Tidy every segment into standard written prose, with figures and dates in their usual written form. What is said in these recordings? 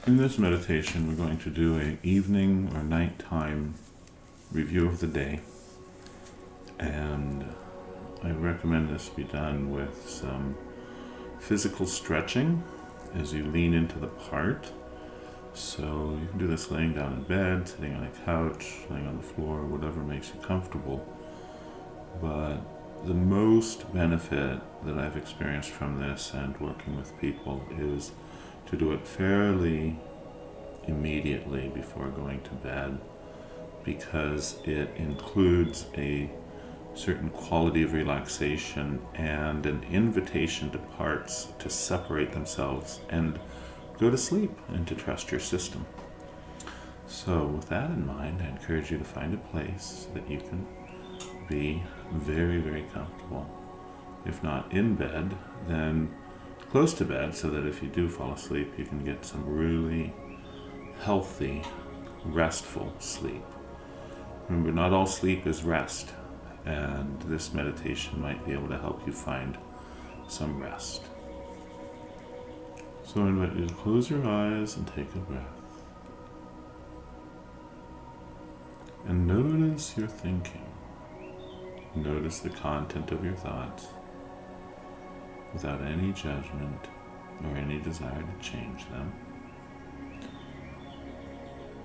In this meditation, we're going to do an evening or nighttime review of the day, and I recommend this be done with some physical stretching as you lean into the part. So you can do this laying down in bed, sitting on a couch, laying on the floor, whatever makes you comfortable. But the most benefit that I've experienced from this and working with people is to do it fairly immediately before going to bed, because it includes a certain quality of relaxation and an invitation to parts to separate themselves and go to sleep and to trust your system. So with that in mind, I encourage you to find a place that you can be very, very comfortable. If not in bed, then close to bed, so that if you do fall asleep, you can get some really healthy, restful sleep. Remember, not all sleep is rest, and this meditation might be able to help you find some rest. So I invite you to close your eyes and take a breath. And notice your thinking. Notice the content of your thoughts without any judgment or any desire to change them.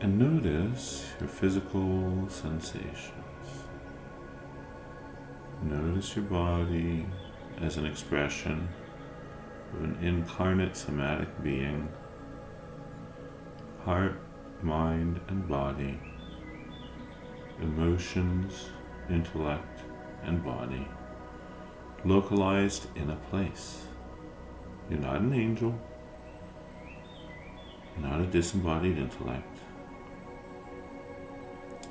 And notice your physical sensations. Notice your body as an expression of an incarnate somatic being, heart, mind, and body, emotions, intellect, and body, localized in a place. You're not an angel. You're not a disembodied intellect.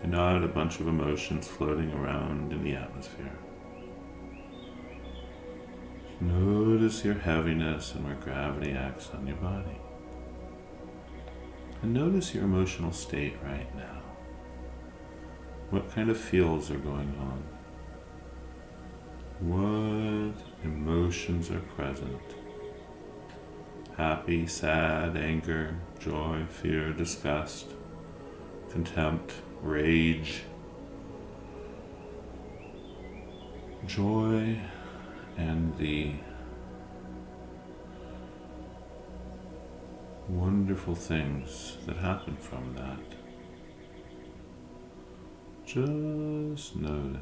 You're not a bunch of emotions floating around in the atmosphere. Notice your heaviness and where gravity acts on your body. And notice your emotional state right now. What kind of feels are going on? What emotions are present? Happy, sad, anger, joy, fear, disgust, contempt, rage, joy, and the wonderful things that happen from that. Just notice,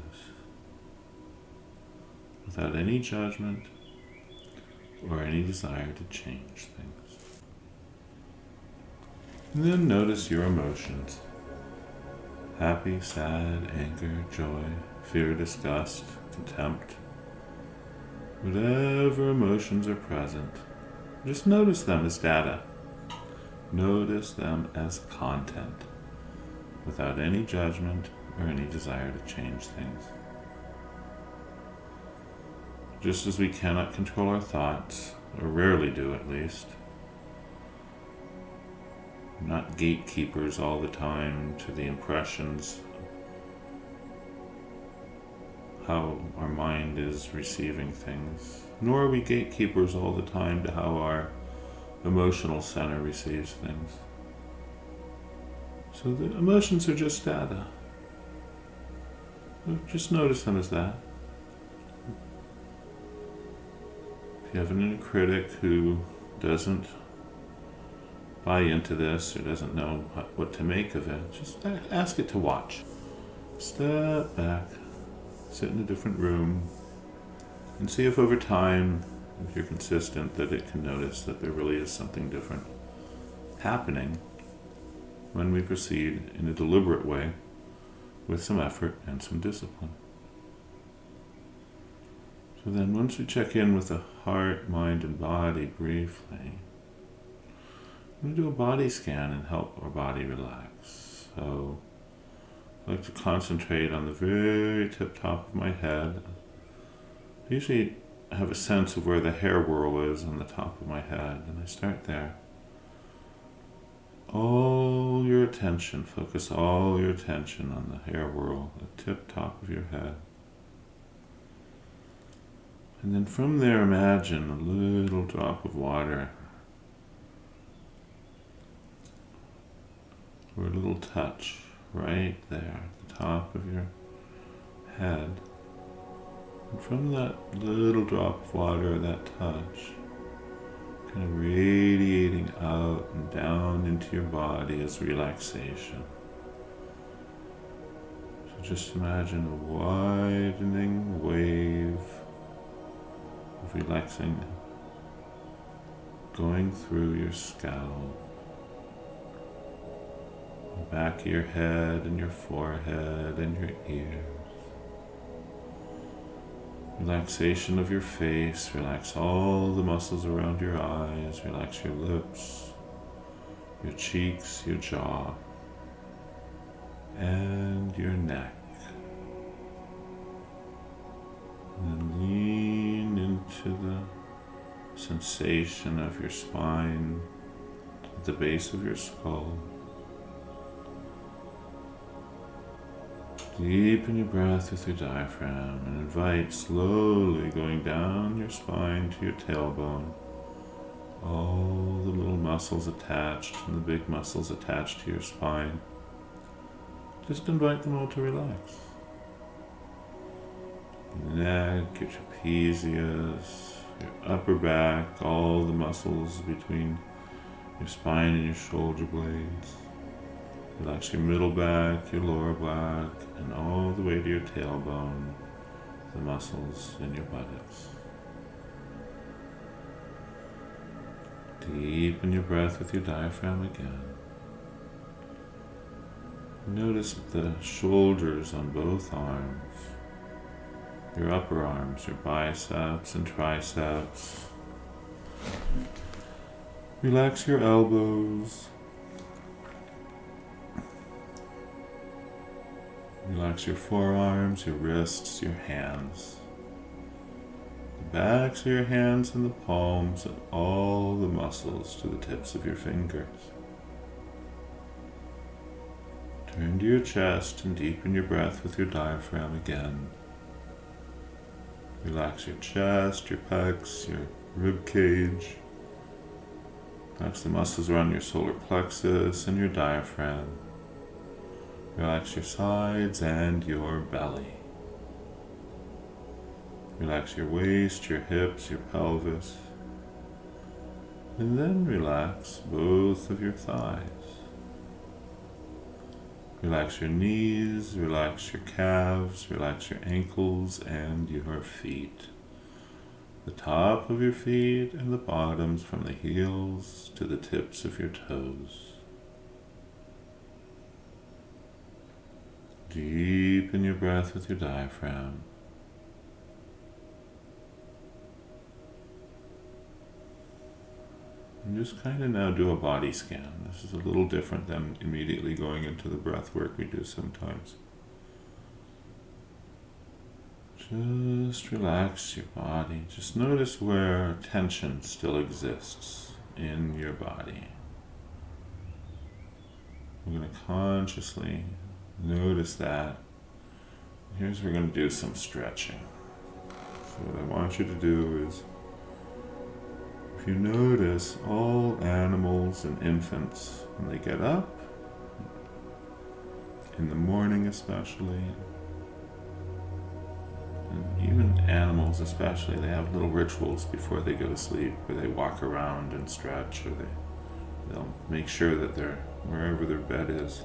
without any judgment or any desire to change things. And then notice your emotions. Happy, sad, anger, joy, fear, disgust, contempt. Whatever emotions are present, just notice them as data. Notice them as content, without any judgment or any desire to change things. Just as we cannot control our thoughts, or rarely do at least, we're not gatekeepers all the time to the impressions, how our mind is receiving things, nor are we gatekeepers all the time to how our emotional center receives things. So the emotions are just data. Just notice them as that. If you have an inner critic who doesn't buy into this or doesn't know what to make of it, just ask it to watch. Step back, sit in a different room, and see if over time, if you're consistent, that it can notice that there really is something different happening when we proceed in a deliberate way with some effort and some discipline. So then once we check in with the heart, mind, and body briefly, I'm going to do a body scan and help our body relax. So I like to concentrate on the very tip top of my head. I usually have a sense of where the hair whorl is on the top of my head, and I start there. All your attention, focus all your attention on the hair whorl, the tip top of your head. And then from there, imagine a little drop of water for a little touch right there at the top of your head. And from that little drop of water, that touch, kind of radiating out and down into your body as relaxation. So just imagine a widening wave of relaxing going through your scalp, the back of your head and your forehead and your ears. Relaxation of your face, relax all the muscles around your eyes, relax your lips, your cheeks, your jaw, and your neck. And then lean into the sensation of your spine at the base of your skull. Deepen your breath with your diaphragm and invite slowly going down your spine to your tailbone. All the little muscles attached and the big muscles attached to your spine. Just invite them all to relax. Your neck, your trapezius, your upper back, all the muscles between your spine and your shoulder blades. Relax your middle back, your lower back, and all the way to your tailbone, the muscles in your buttocks. Deepen your breath with your diaphragm again. Notice the shoulders on both arms, your upper arms, your biceps and triceps. Relax your elbows. Relax your forearms, your wrists, your hands. The backs of your hands and the palms and all the muscles to the tips of your fingers. Turn to your chest and deepen your breath with your diaphragm again. Relax your chest, your pecs, your rib cage. Relax the muscles around your solar plexus and your diaphragm. Relax your sides and your belly. Relax your waist, your hips, your pelvis. And then relax both of your thighs. Relax your knees, relax your calves, relax your ankles and your feet. The top of your feet and the bottoms from the heels to the tips of your toes. Deepen your breath with your diaphragm. And just kind of now do a body scan. This is a little different than immediately going into the breath work we do sometimes. Just relax your body. Just notice where tension still exists in your body. We're going to consciously notice that. Here's where we're going to do some stretching. So what I want you to do is, if you notice all animals and infants, when they get up, in the morning especially, and even animals especially, they have little rituals before they go to sleep, where they walk around and stretch, or they'll make sure that they're, wherever their bed is,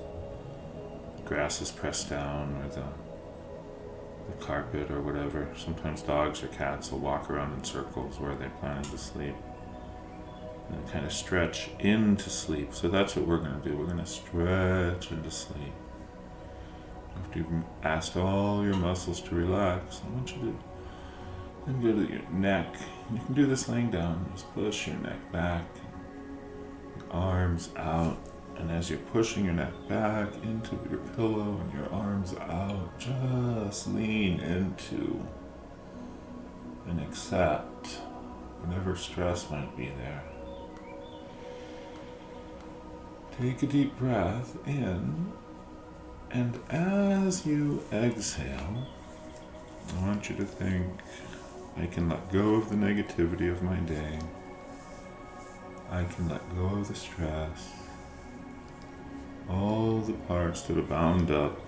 the grass is pressed down, or the carpet or whatever. Sometimes dogs or cats will walk around in circles where they're planning to sleep. And kind of stretch into sleep. So that's what we're going to do. We're going to stretch into sleep. After you've asked all your muscles to relax, I want you to then go to your neck. You can do this laying down. Just push your neck back, your arms out. And as you're pushing your neck back into your pillow and your arms out, just lean into and accept whatever stress might be there. Take a deep breath in, and as you exhale, I want you to think, I can let go of the negativity of my day. I can let go of the stress. All parts that are bound up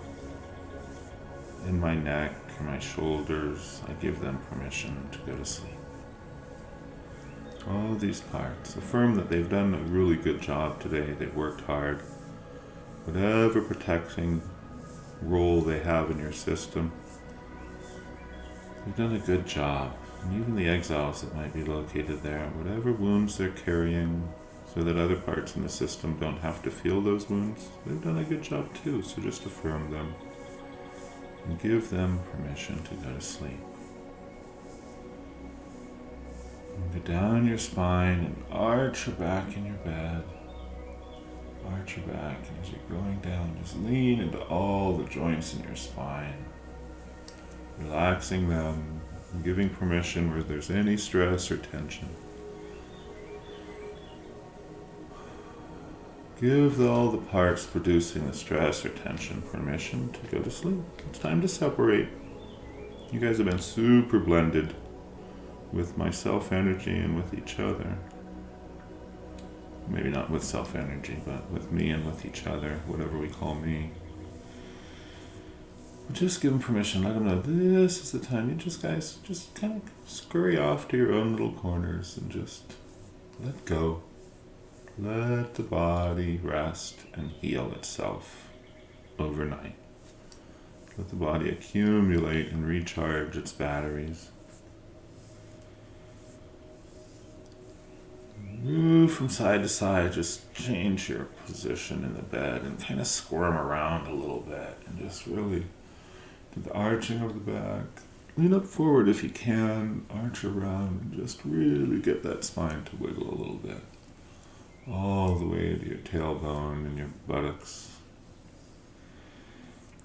in my neck or my shoulders, I give them permission to go to sleep. All these parts, affirm that they've done a really good job today, they've worked hard. Whatever protecting role they have in your system, they've done a good job. And even the exiles that might be located there, whatever wounds they're carrying, so that other parts in the system don't have to feel those wounds, they've done a good job too, so just affirm them. And give them permission to go to sleep. And go down your spine and arch your back in your bed. Arch your back, and as you're going down, just lean into all the joints in your spine. Relaxing them, and giving permission where there's any stress or tension. Give all the parts producing the stress or tension permission to go to sleep. It's time to separate. You guys have been super blended with my self-energy and with each other. Maybe not with self-energy, but with me and with each other, whatever we call me. Just give them permission. Let them know this is the time. You guys just kind of scurry off to your own little corners and just let go. Let the body rest and heal itself overnight. Let the body accumulate and recharge its batteries. Move from side to side, just change your position in the bed and kind of squirm around a little bit and just really do the arching of the back. Lean up forward if you can, arch around and just really get that spine to wiggle a little bit. All the way to your tailbone and your buttocks.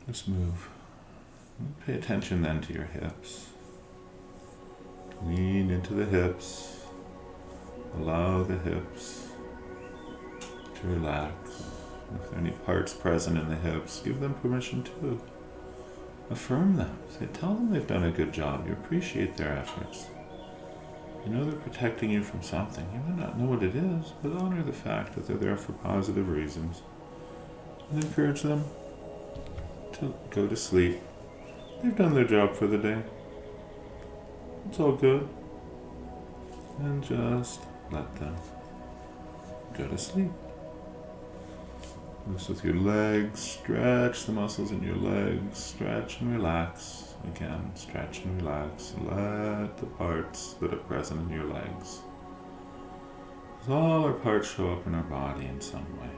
Just move. Pay attention then to your hips. Lean into the hips. Allow the hips to relax. If there are any parts present in the hips, give them permission to. Affirm them. Tell them they've done a good job. You appreciate their efforts. You know they're protecting you from something. You may not know what it is, but honor the fact that they're there for positive reasons. And encourage them to go to sleep. They've done their job for the day. It's all good. And just let them go to sleep. Loose with your legs, stretch the muscles in your legs, stretch and relax. Again, stretch and relax. Let the parts that are present in your legs. Because all our parts show up in our body in some way.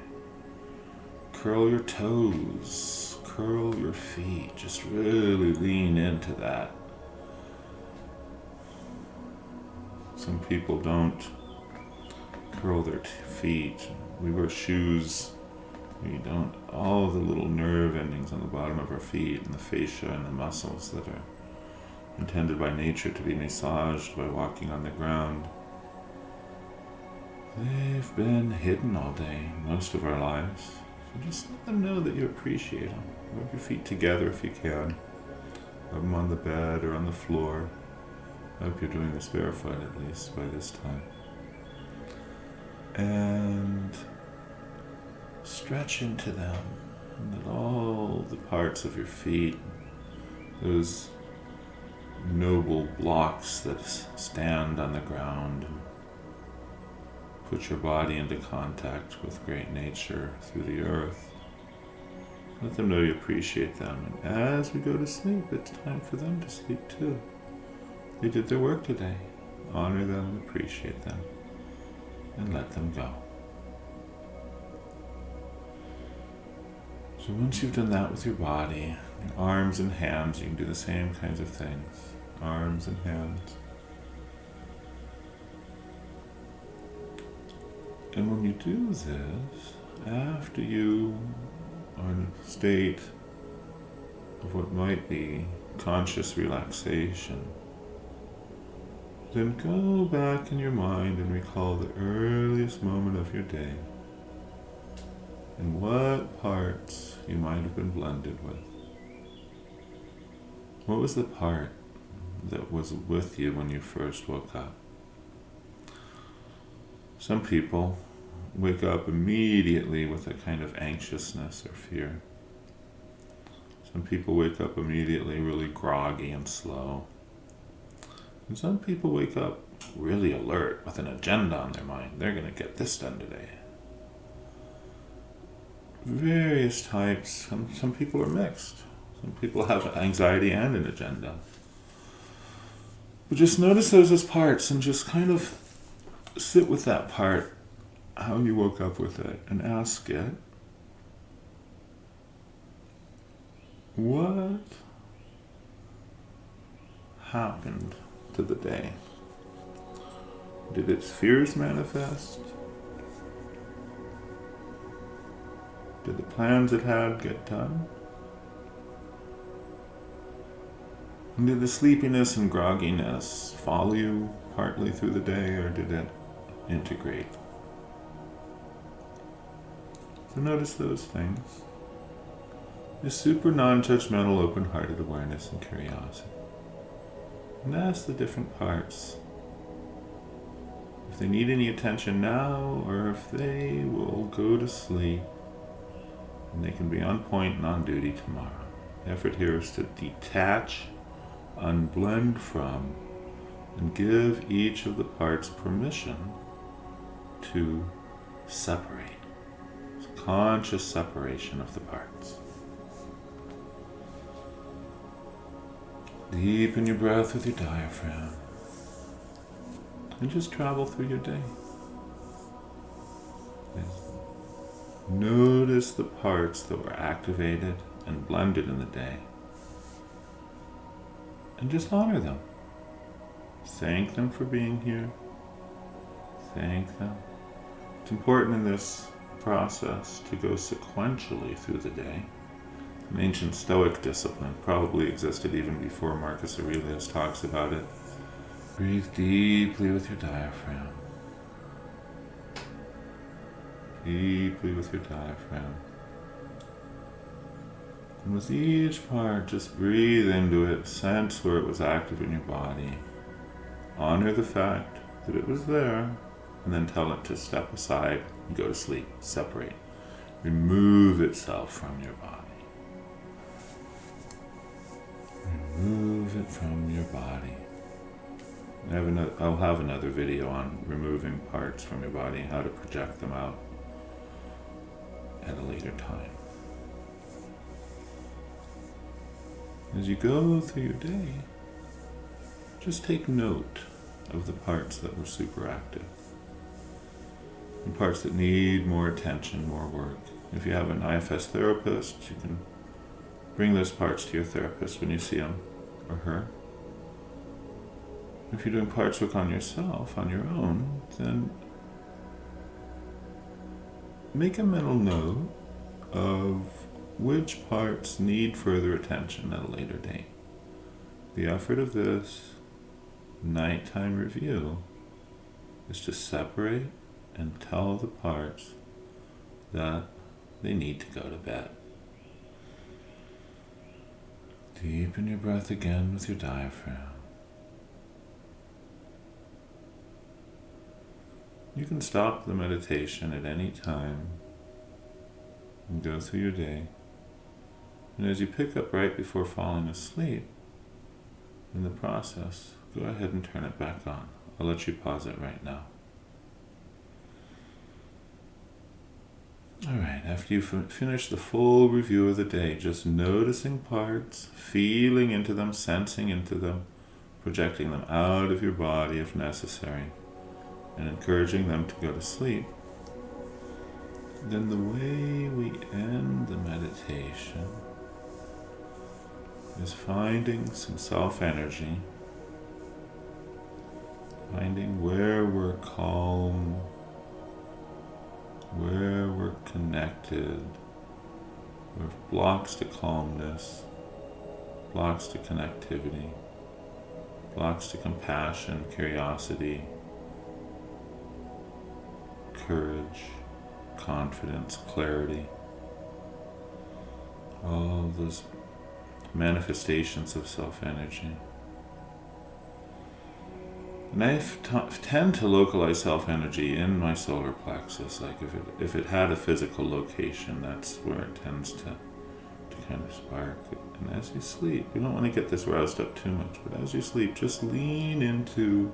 Curl your toes, curl your feet. Just really lean into that. Some people don't curl their feet. We wear shoes. We don't. All the little nerve endings on the bottom of our feet and the fascia and the muscles that are intended by nature to be massaged by walking on the ground. They've been hidden all day, most of our lives. So just let them know that you appreciate them. Rub your feet together if you can. Rub them on the bed or on the floor. I hope you're doing this barefoot at least by this time. And stretch into them, and let all the parts of your feet, those noble blocks that stand on the ground, and put your body into contact with great nature through the earth. Let them know you appreciate them. And as we go to sleep, it's time for them to sleep too. They did their work today. Honor them and appreciate them. And let them go. So once you've done that with your body, your arms and hands, you can do the same kinds of things. Arms and hands. And when you do this, after you are in a state of what might be conscious relaxation, then go back in your mind and recall the earliest moment of your day and what parts you might have been blended with. What was the part that was with you when you first woke up? Some people wake up immediately with a kind of anxiousness or fear. Some people wake up immediately really groggy and slow. And some people wake up really alert with an agenda on their mind. They're going to get this done today. Various types. Some people are mixed. Some people have anxiety and an agenda. But just notice those as parts and just kind of sit with that part, how you woke up with it, and ask it, what happened to the day? Did its fears manifest? Did the plans it had get done? And did the sleepiness and grogginess follow you partly through the day, or did it integrate? So notice those things. A super non-judgmental, open-hearted awareness and curiosity. And ask the different parts if they need any attention now, or if they will go to sleep and they can be on point and on duty tomorrow. The effort here is to detach, unblend from, and give each of the parts permission to separate. It's conscious separation of the parts. Deepen your breath with your diaphragm and just travel through your day. Notice the parts that were activated and blended in the day, and just honor them. Thank them for being here. Thank them. It's important in this process to go sequentially through the day. An ancient Stoic discipline probably existed even before Marcus Aurelius talks about it. Breathe deeply with your diaphragm. Deeply with your diaphragm. And with each part, just breathe into it, sense where it was active in your body. Honor the fact that it was there, and then tell it to step aside and go to sleep, separate. Remove itself from your body. Remove it from your body. I'll have another video on removing parts from your body and how to project them out at a later time. As you go through your day, just take note of the parts that were super active and parts that need more attention, more work. If you have an IFS therapist, you can bring those parts to your therapist when you see him or her. If you're doing parts work on yourself, on your own, then make a mental note of which parts need further attention at a later date. The effort of this nighttime review is to separate and tell the parts that they need to go to bed. Deepen your breath again with your diaphragm. You can stop the meditation at any time and go through your day. And as you pick up right before falling asleep, in the process, go ahead and turn it back on. I'll let you pause it right now. Alright, after you finish the full review of the day, just noticing parts, feeling into them, sensing into them, projecting them out of your body if necessary, and encouraging them to go to sleep, then the way we end the meditation is finding some self-energy, finding where we're calm, where we're connected, where blocks to calmness, blocks to connectivity, blocks to compassion, curiosity, courage, confidence, clarity, all those manifestations of self-energy. And I tend to localize self-energy in my solar plexus. Like if it had a physical location, that's where it tends to kind of spark. And as you sleep, you don't want to get this roused up too much, but as you sleep, just lean into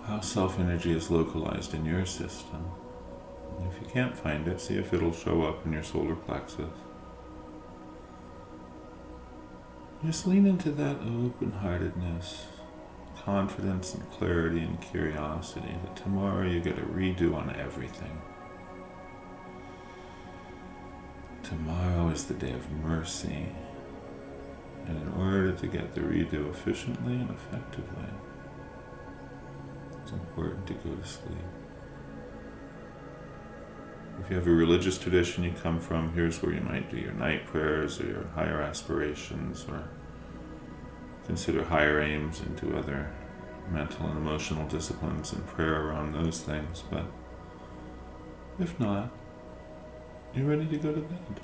how self-energy is localized in your system. And if you can't find it, see if it'll show up in your solar plexus. Just lean into that open-heartedness, confidence and clarity and curiosity that tomorrow you get a redo on everything. Tomorrow is the day of mercy, and in order to get the redo efficiently and effectively, it's important to go to sleep. If you have a religious tradition you come from, here's where you might do your night prayers or your higher aspirations, or consider higher aims and do other mental and emotional disciplines and prayer around those things. But if not, you're ready to go to bed.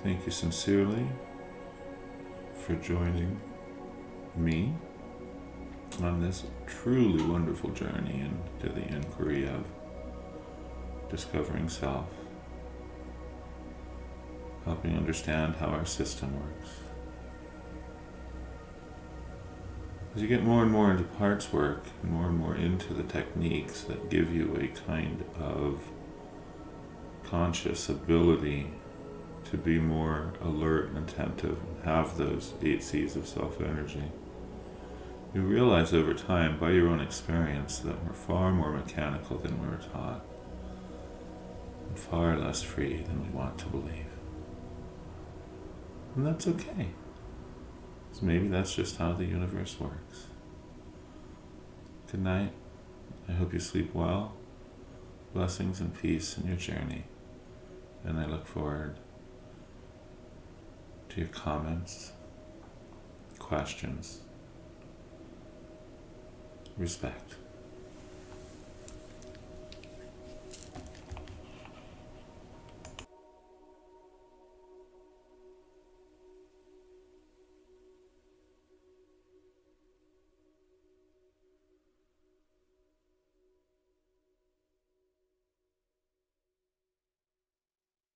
Thank you sincerely for joining me on this truly wonderful journey into the inquiry of discovering self, helping understand how our system works. As you get more and more into parts work, and more into the techniques that give you a kind of conscious ability to be more alert and attentive and have those 8 C's of self-energy, you realize over time, by your own experience, that we're far more mechanical than we were taught, and far less free than we want to believe. And that's okay. So maybe that's just how the universe works. Good night. I hope you sleep well. Blessings and peace in your journey. And I look forward to your comments, questions, respect.